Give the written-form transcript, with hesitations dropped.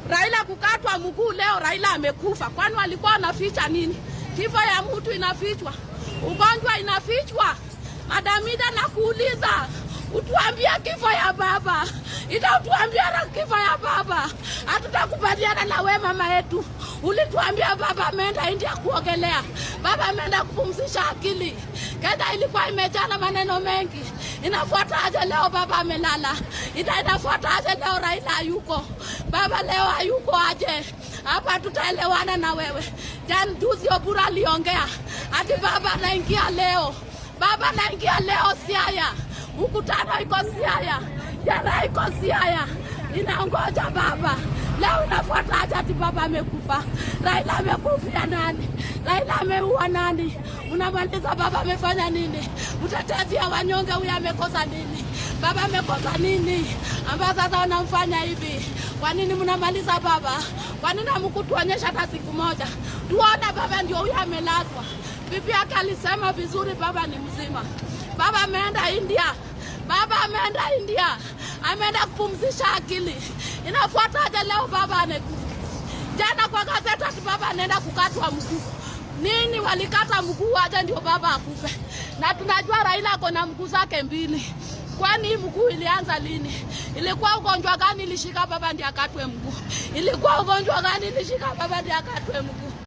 Raila kukatwa mguu leo, Raila amekufa. Kwani walikuwa wanaficha nini? Kifo ya mtu inafichwa, ugonjwa inafichwa. Madamida nakuuliza, utuambia kifo ya baba, itatuambia na kifo ya baba. Hatutakubaliana na wewe mama yetu. Ulituambia baba ameenda India kuogelea, baba ameenda kupumzisha akili. Kenya ilikuwa imejaa maneno mengi. Inafuata aje leo baba amelala? Inafuata aje leo Raila yuko? Baba leo hayuko aje? Hapa tutaelewana na wewe. Jana juzi Obura aliongea ati baba anaingia leo. Baba anaingia leo Siaya. Mkutano iko Siaya. Jana iko Siaya. Inaongoja baba. Leo unafuata aje ati baba amekufa? Raila amekufia nani? Raila ameua nani? Unamaliza baba amefanya nini? Mtetezi wa wanyonge huyu amekosa nini? Baba amekosa nini ambapo sasa wanamfanya hivi? Kwa nini mnamaliza baba? Kwa nini hamkutuonyesha hata siku moja? Tuone baba ndio huyu amelazwa. Bibi yake alisema vizuri baba ni mzima. Baba ameenda India. Baba ameenda India. Ameenda kupumzisha akili. Inafuata aje leo baba amekufa? Jana kwa gazeti ati baba anaenda kukatwa mguu. Nini walikata mguu aje ndio baba akufe? Na tunajua Raila ako na mguu zake mbili. Kwani mguu ilianza lini? Ilikuwa ugonjwa gani ilishika baba ndiye akatwe mguu? Ilikuwa ugonjwa gani ilishika baba ndiye akatwe mguu?